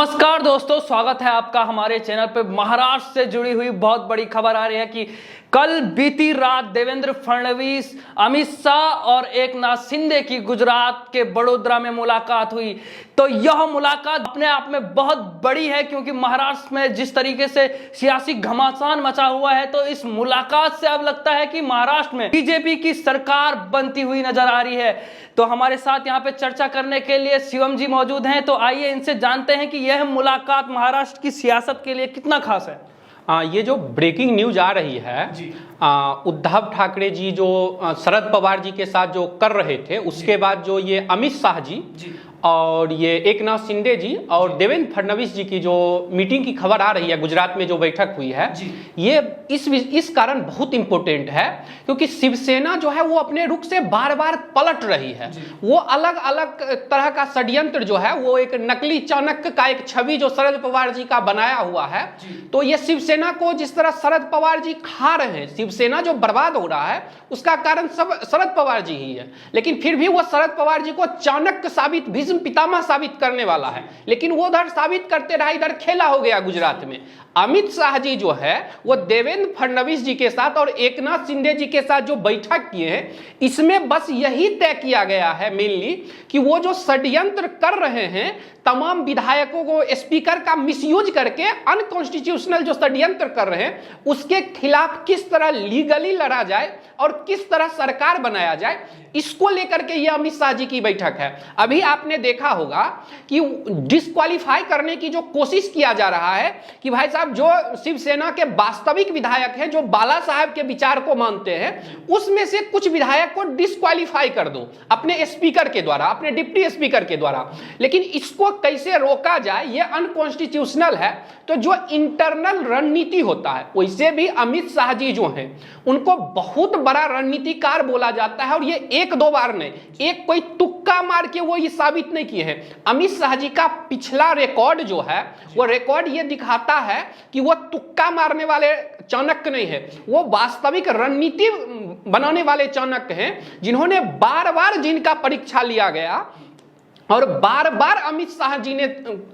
नमस्कार दोस्तों, स्वागत है आपका हमारे चैनल पे। महाराष्ट्र से जुड़ी हुई बहुत बड़ी खबर आ रही है कि कल बीती रात देवेंद्र फडणवीस, अमित शाह और एकनाथ शिंदे की गुजरात के बड़ोदरा में मुलाकात हुई। तो यह मुलाकात अपने आप में बहुत बड़ी है, क्योंकि महाराष्ट्र में जिस तरीके से सियासी घमासान मचा हुआ है, तो इस मुलाकात से अब लगता है कि महाराष्ट्र में बीजेपी की सरकार बनती हुई नजर आ रही है। तो हमारे साथ यहाँ पे चर्चा करने के लिए शिवम जी मौजूद हैं। तो आइए इनसे जानते हैं कि यह मुलाकात महाराष्ट्र की सियासत के लिए कितना खास है। ये जो ब्रेकिंग न्यूज आ रही है, उद्धव ठाकरे जी जो शरद पवार जी के साथ जो कर रहे थे, उसके बाद जो ये अमित शाह जी और ये एकनाथ शिंदे जी और देवेंद्र फडणवीस जी की जो मीटिंग की खबर आ रही है, गुजरात में जो बैठक हुई है, ये इस कारण बहुत इंपॉर्टेंट है, क्योंकि शिवसेना जो है वो अपने रुख से बार बार पलट रही है। वो अलग अलग तरह का षड्यंत्र जो है, वो एक नकली चाणक्य का एक छवि जो शरद पवार जी का बनाया हुआ है, तो ये शिवसेना को जिस तरह शरद पवार जी खा रहे हैं, शिवसेना जो बर्बाद हो रहा है उसका कारण सब शरद पवार जी ही है। लेकिन फिर भी वो शरद पवार जी को चाणक्य साबित, भीष्म पितामह साबित करने वाला है, लेकिन वो उधर साबित करते रहा, इधर खेला हो गया गुजरात में। अमित शाह जी जो है वो देवेंद्र फडणवीस जी के साथ और एकनाथ शिंदे जी के साथ जो बैठक किए हैं, इसमें बस यही तय किया गया है मेनली कि वो जो षड्यंत्र कर रहे हैं, तमाम विधायकों को स्पीकर का मिसयूज करके अनकॉन्स्टिट्यूशनल जो षड्यंत्र कर रहे हैं, उसके खिलाफ किस तरह लीगली लड़ा जाए और किस तरह सरकार बनाया जाए, इसको लेकर के ये अमित शाह जी की बैठक है। अभी आपने देखा होगा कि डिस्क्वालीफाई करने की जो कोशिश किया जा रहा है कि भाई साहब, जो शिवसेना के वास्तविक विधायक हैं, जो बाला साहब के विचार को मानते हैं, उसमें से कुछ विधायक को डिस्क्वालीफाई कर दो अपने स्पीकर के द्वारा, अपने डिप्टी स्पीकर के द्वारा। लेकिन इसको कैसे रोका जाए, ये अनकॉन्स्टिट्यूशनल है। तो जो इंटरनल रणनीति होता है, वैसे भी अमित शाह जी जो हैं उनको बहुत बड़ा रणनीतिकार बोला जाता है, और ये एक दो बार नहीं, एक कोई तुक्का मार के वो ये साबित नहीं किए हैं। अमित शाह जी का पिछला रिकॉर्ड जो है, वो रिकॉर्ड ये दिखाता है कि वो तुक्का मारने वाले चाणक्य नहीं है, वो वास्तविक रणनीति बनाने वाले चाणक्य हैं, जिन्होंने बार बार जिनका परीक्षा लिया गया और बार बार अमित शाह जी ने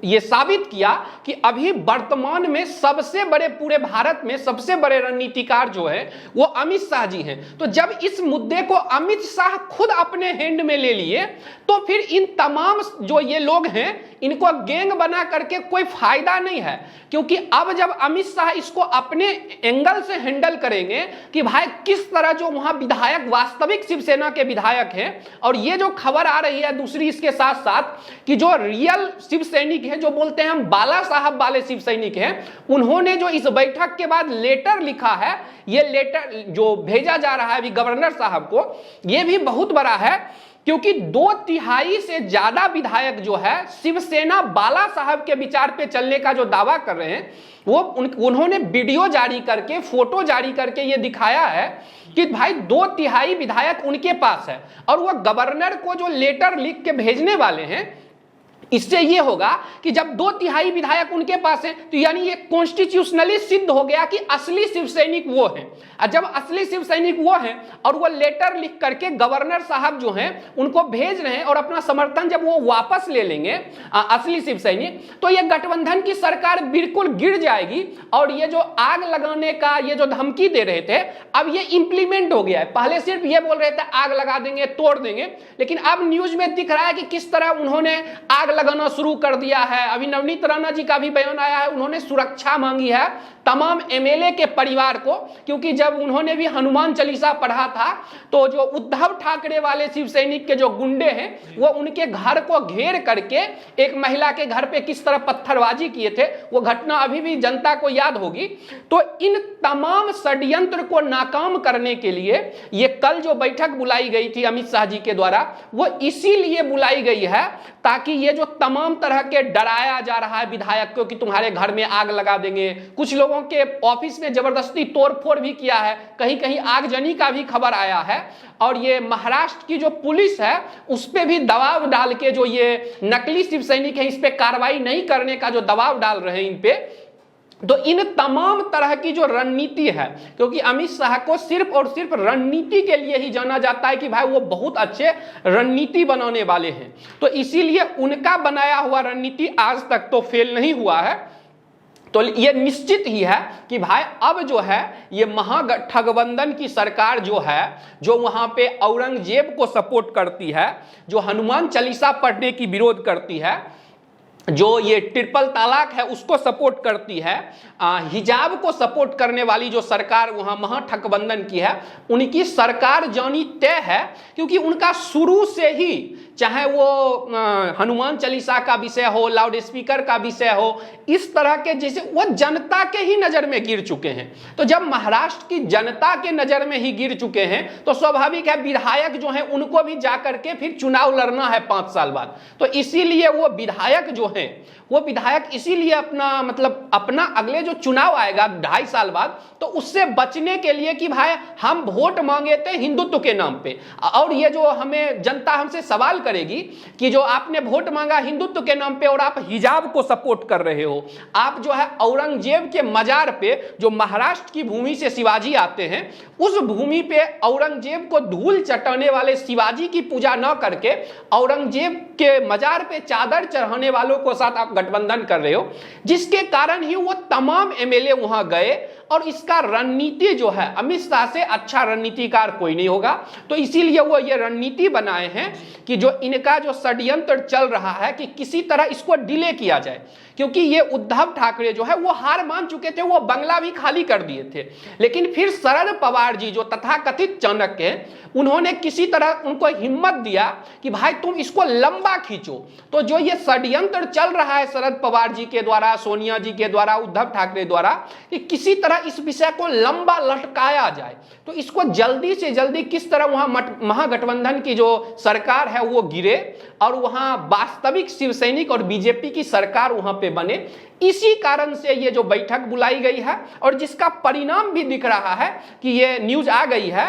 यह साबित किया कि अभी वर्तमान में सबसे बड़े, पूरे भारत में सबसे बड़े रणनीतिकार जो है वो अमित शाह जी हैं। तो जब इस मुद्दे को अमित शाह खुद अपने हैंड में ले लिए, तो फिर इन तमाम जो ये लोग हैं, इनको गैंग बना करके कोई फायदा नहीं है। क्योंकि अब जब अमित शाह इसको अपने एंगल से हैंडल करेंगे कि भाई किस तरह जो वहां विधायक, वास्तविक शिवसेना के विधायक हैं, और ये जो खबर आ रही है दूसरी इसके साथ साथ कि जो रियल शिव सैनिक है, जो बोलते हैं हम बाला साहब वाले शिव सैनिक हैं, उन्होंने जो इस बैठक के बाद लेटर लिखा है, ये लेटर जो भेजा जा रहा है अभी गवर्नर साहब को, ये भी बहुत बड़ा है, क्योंकि 2/3 से ज्यादा विधायक जो है शिवसेना बाला साहब के विचार पे चलने का जो दावा कर रहे हैं, वो उन्होंने वीडियो जारी करके, फोटो जारी करके ये दिखाया है कि भाई 2/3 विधायक उनके पास है, और वो गवर्नर को जो लेटर लिख के भेजने वाले हैं, इससे ये होगा कि जब 2/3 विधायक उनके पास हैं, तो यानी ये कॉन्स्टिट्यूशनली सिद्ध हो गया कि असली शिव सैनिक वो हैं। और जब असली शिव सैनिक वो हैं और वो लेटर लिख करके गवर्नर साहब जो हैं उनको भेज रहे हैं, और अपना समर्थन जब वो वापस ले लेंगे असली शिव सैनिक, तो ये गठबंधन की सरकार बिल्कुल गिर जाएगी। और ये जो आग लगाने का ये जो धमकी दे रहे थे, अब ये इंप्लीमेंट हो गया है। पहले सिर्फ ये बोल रहे थे आग लगा देंगे, तोड़ देंगे, लेकिन अब न्यूज में दिख रहा है कि किस तरह उन्होंने आग लगाना शुरू कर दिया है। अभी नवनीत राणा जी का भी बयान आया है, उन्होंने सुरक्षा मांगी है तमाम एमएलए के परिवार को, क्योंकि जब उन्होंने भी हनुमान चालीसा पढ़ा था, तो जो उद्धव ठाकरे वाले शिव सैनिक के जो गुंडे हैं, वो उनके घर को घेर करके एक महिला के घर पे किस तरह पत्थरबाजी किए थे, वो घटना अभी भी जनता को याद होगी। तो इन तमाम षड्यंत्र को नाकाम करने के लिए ये कल जो बैठक बुलाई गई थी अमित शाह जी के द्वारा, वो इसीलिए बुलाई गई है ताकि ये जो तमाम तरह के डराया जा रहा है विधायक को कि तुम्हारे घर में आग लगा देंगे, कुछ लोगों के ऑफिस में जबरदस्ती तोड़फोड़ भी किया है, कहीं कहीं आगजनी का भी खबर आया है, और ये महाराष्ट्र की जो पुलिस है उस पे भी दबाव डाल के जो ये नकली शिव सैनिक है, इस पे कार्रवाई नहीं करने का जो दबाव डाल रहे हैं इन पे, तो इन तमाम तरह की जो रणनीति है, क्योंकि अमित शाह को सिर्फ और सिर्फ रणनीति के लिए ही जाना जाता है कि भाई वो बहुत अच्छे रणनीति बनाने वाले हैं, तो इसीलिए उनका बनाया हुआ रणनीति आज तक तो फेल नहीं हुआ है। तो ये निश्चित ही है कि भाई अब जो है ये महागठबंधन की सरकार जो है, जो वहां पे औरंगजेब को सपोर्ट करती है, जो हनुमान चालीसा पढ़ने की विरोध करती है, जो ये ट्रिपल तलाक है उसको सपोर्ट करती है, हिजाब को सपोर्ट करने वाली जो सरकार वहां महागठबंधन की है, उनकी सरकार जानी तय है। क्योंकि उनका शुरू से ही, चाहे वो हनुमान चालीसा का विषय हो, लाउड स्पीकर का विषय हो, इस तरह के जैसे वो जनता के ही नजर में गिर चुके हैं। तो जब महाराष्ट्र की जनता के नजर में ही गिर चुके हैं तो स्वाभाविक है विधायक जो है उनको भी जाकर के फिर चुनाव लड़ना है 5 साल बाद। तो इसीलिए वो विधायक जो है, वो विधायक इसीलिए अपना अगले जो चुनाव आएगा 2.5 साल बाद, तो उससे बचने के लिए कि भाई हम वोट मांगे थे हिंदुत्व के नाम पे, और ये जो हमें जनता हमसे सवाल करेगी कि जो आपने वोट मांगा हिंदुत्व के नाम पे और आप हिजाब को सपोर्ट कर रहे हो, आप जो है औरंगजेब के मजार पे, जो महाराष्ट्र की भूमि से शिवाजी आते हैं, उस भूमि पे औरंगजेब को धूल चटाने वाले शिवाजी की पूजा न करके औरंगजेब के मजार पे चादर चढ़ाने वालों को साथ आप गठबंधन कर रहे हो, जिसके कारण ही वो तमाम एमएलए वहां गए। और इसका रणनीति जो है, अमित शाह से अच्छा रणनीतिकार कोई नहीं होगा, तो इसीलिए वो ये रणनीति बनाए हैं कि जो इनका जो षड्यंत्र चल रहा है कि किसी तरह इसको डिले किया जाए। क्योंकि ये उद्धव ठाकरे जो है वो हार मान चुके थे, वो बंगला भी खाली कर दिए थे, लेकिन फिर शरद पवार जी जो तथाकथित चाणक्य हैं, उन्होंने किसी तरह उनको हिम्मत दिया कि भाई तुम इसको लंबा खींचो। तो जो ये षड्यंत्र चल रहा है शरद पवार जी के द्वारा, सोनिया जी के द्वारा, उद्धव ठाकरे द्वारा, कि किसी तरह इस विषय को लंबा लटकाया जाए, तो इसको जल्दी से जल्दी किस तरह वहां महागठबंधन की जो सरकार है वो गिरे और वहां वास्तविक शिवसैनिक और बीजेपी की सरकार वहां पे बने, इसी कारण से ये जो बैठक बुलाई गई है। और जिसका परिणाम भी दिख रहा है कि ये न्यूज आ गई है,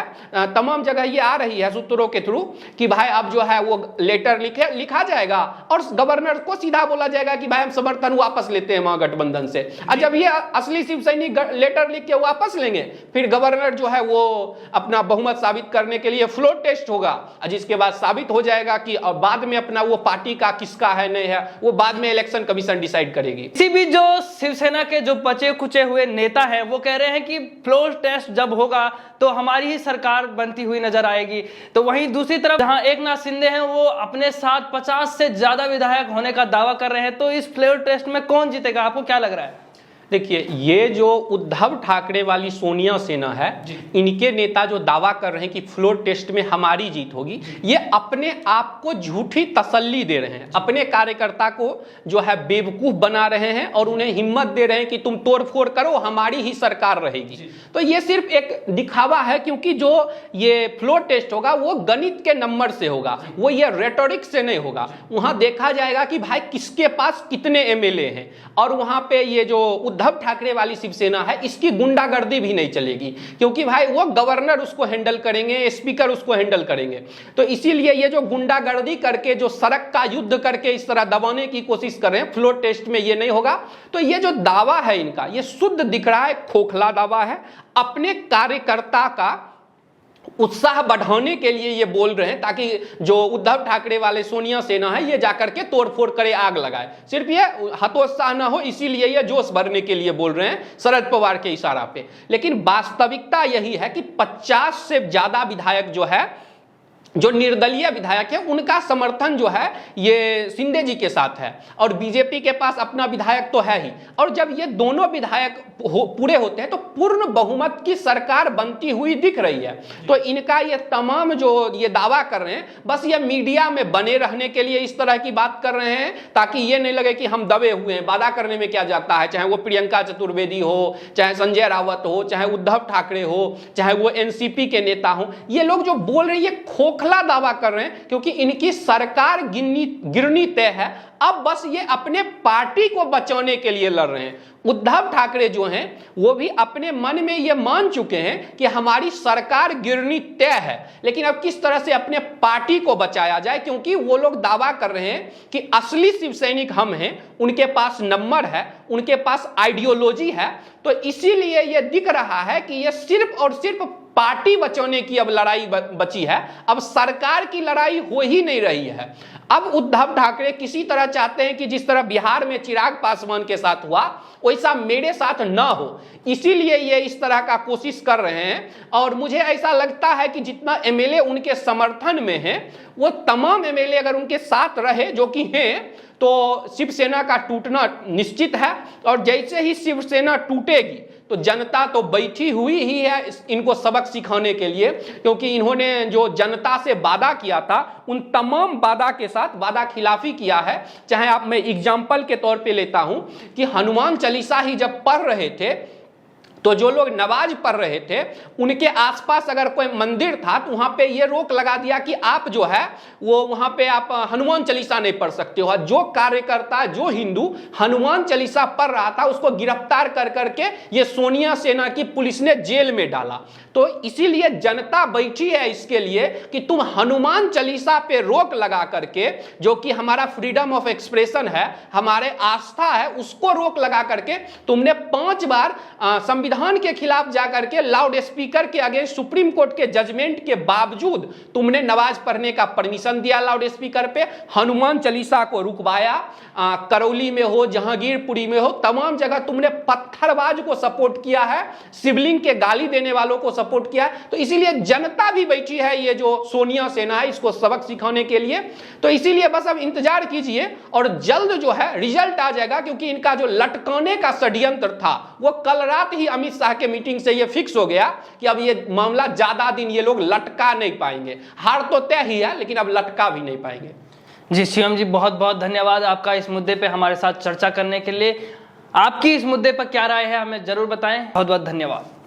तमाम जगह ये आ रही है सूत्रों के थ्रू कि भाई अब जो है वो लेटर लिखा जाएगा और गवर्नर को सीधा बोला जाएगा कि भाई हम समर्थन वापस लेते हैं महागठबंधन से। और जब ये असली शिवसैनिक लेटर लिख के वापस लेंगे, फिर गवर्नर जो है वो अपना बहुमत साबित करने के लिए फ्लोर टेस्ट होगा, जिसके बाद साबित हो जाएगा कि बाद में अपना वो पार्टी का किसका है नहीं है, वो बाद में इलेक्शन कमीशन डिसाइड करेगी। जो शिवसेना के जो बचे कुचे हुए नेता हैं वो कह रहे हैं कि फ्लोर टेस्ट जब होगा तो हमारी ही सरकार बनती हुई नजर आएगी। तो वहीं दूसरी तरफ जहां एकनाथ शिंदे हैं वो अपने साथ 50 से ज्यादा विधायक होने का दावा कर रहे हैं, तो इस फ्लोर टेस्ट में कौन जीतेगा, आपको क्या लग रहा है? देखिए, ये जो उद्धव ठाकरे वाली सोनिया सेना है, इनके नेता जो दावा कर रहे हैं कि फ्लोर टेस्ट में हमारी जीत होगी, ये अपने आप को झूठी तसल्ली दे रहे हैं, अपने कार्यकर्ता को जो है बेवकूफ बना रहे हैं और उन्हें हिम्मत दे रहे हैं कि तुम तोड़फोड़ करो, हमारी ही सरकार रहेगी। तो ये सिर्फ एक दिखावा है, क्योंकि जो ये फ्लोर टेस्ट होगा वो गणित के नंबर से होगा, वो ये रेटोरिक से नहीं होगा। वहां देखा जाएगा कि भाई किसके पास कितने एमएलए हैं, और वहां पे ये जो उद्धव ठाकरे वाली शिवसेना है इसकी गुंडागर्दी भी नहीं चलेगी, क्योंकि भाई वो गवर्नर उसको हैंडल करेंगे, स्पीकर उसको हैंडल करेंगे। तो इसीलिए ये जो गुंडागर्दी करके, जो सड़क का युद्ध करके इस तरह दबाने की कोशिश कर रहे हैं, फ्लोर टेस्ट में ये नहीं होगा। तो ये जो दावा है इनका, ये शुद्ध दिख रहा है, खोखला दावा है, अपने कार्यकर्ता का उत्साह बढ़ाने के लिए ये बोल रहे हैं, ताकि जो उद्धव ठाकरे वाले सोनिया सेना है ये जाकर के तोड़फोड़ करे, आग लगाए। सिर्फ ये हतोत्साह ना हो इसीलिए ये जोश भरने के लिए बोल रहे हैं शरद पवार के इशारा पे। लेकिन वास्तविकता यही है कि 50 से ज्यादा विधायक जो है, जो निर्दलीय विधायक है, उनका समर्थन जो है ये शिंदे जी के साथ है, और बीजेपी के पास अपना विधायक तो है ही। और जब ये दोनों विधायक पूरे होते हैं तो पूर्ण बहुमत की सरकार बनती हुई दिख रही है। तो इनका ये तमाम जो ये दावा कर रहे हैं, बस ये मीडिया में बने रहने के लिए इस तरह की बात कर रहे हैं, ताकि ये नहीं लगे कि हम दबे हुए हैं। वादा करने में क्या जाता है, चाहे वो प्रियंका चतुर्वेदी हो, चाहे संजय रावत हो, चाहे उद्धव ठाकरे हो, चाहे वो एनसीपी के नेता हो, ये लोग जो बोल रहे हैं ये खोखला दावा कर रहे हैं, क्योंकि इनकी सरकार गिरनी तय है। अब बस ये अपने पार्टी को बचाने के लिए लड़ रहे हैं। उद्धव ठाकरे जो हैं वो भी अपने मन में ये मान चुके हैं कि हमारी सरकार गिरनी तय है, लेकिन अब किस तरह से अपने पार्टी को बचाया जाए, क्योंकि वो लोग दावा कर रहे हैं कि असली शिव सैनिक हम हैं, उनके पास नंबर है, उनके पास आइडियोलॉजी है। तो इसीलिए ये दिख रहा है कि ये सिर्फ और सिर्फ पार्टी बचाने की अब लड़ाई बची है, अब सरकार की लड़ाई हो ही नहीं रही है। अब उद्धव ठाकरे किसी तरह चाहते हैं कि जिस तरह बिहार में चिराग पासवान के साथ हुआ वैसा मेरे साथ ना हो, इसीलिए ये इस तरह का कोशिश कर रहे हैं। और मुझे ऐसा लगता है कि जितना एमएलए उनके समर्थन में है, वो तमाम एमएलए अगर उनके साथ रहे, जो कि हैं, तो शिवसेना का टूटना निश्चित है। और जैसे ही शिवसेना टूटेगी तो जनता तो बैठी हुई ही है इनको सबक सिखाने के लिए, क्योंकि इन्होंने जो जनता से वादा किया था उन तमाम वादा के साथ वादा खिलाफी किया है। चाहे आप, मैं एग्जाम्पल के तौर पे लेता हूं कि हनुमान चालीसा ही जब पढ़ रहे थे तो जो लोग नमाज पढ़ रहे थे उनके आसपास अगर कोई मंदिर था तो वहां पे ये रोक लगा दिया कि आप जो है वो वहां पे आप हनुमान चालीसा नहीं पढ़ सकते हो। जो कार्यकर्ता, जो हिंदू हनुमान चालीसा पढ़ रहा था उसको गिरफ्तार कर करके ये सोनिया सेना की पुलिस ने जेल में डाला। तो इसीलिए जनता बैठी है इसके लिए कि तुम हनुमान चालीसा पे रोक लगा करके, जो कि हमारा फ्रीडम ऑफ एक्सप्रेशन है, हमारे आस्था है, उसको रोक लगा करके तुमने 5 बार संविधान के खिलाफ जाकर के लाउड स्पीकर के आगे सुप्रीम कोर्ट के जजमेंट के बावजूद तुमने नमाज पढ़ने का परमिशन दिया लाउड स्पीकर पे, हनुमान चालीसा को रुकवाया। करौली में हो, जहांगीरपुरी में हो, तमाम जगह तुमने पत्थरबाज को सपोर्ट किया है, शिवलिंग के गाली देने वालों को सपोर्ट किया। तो इसीलिए जनता भी बैठी है, ये जो सोनिया सेना है, इसको सबक सिखाने के लिए। तो इसीलिए बस अब इंतजार कीजिए और जल्द जो है रिजल्ट आ जाएगा, क्योंकि इनका जो लटकाने का षड्यंत्र था वो कल रात ही अमित शाह के मीटिंग से ये फिक्स हो गया कि अब ये मामला ज्यादा दिन ये लोग लटका नहीं पाएंगे। हार तो तय ही है, लेकिन अब लटका भी नहीं पाएंगे। जी शिवम जी, बहुत बहुत धन्यवाद आपका इस मुद्दे पे हमारे साथ चर्चा करने के लिए। आपकी इस मुद्दे पर क्या राय है हमें जरूर बताएं। बहुत बहुत धन्यवाद।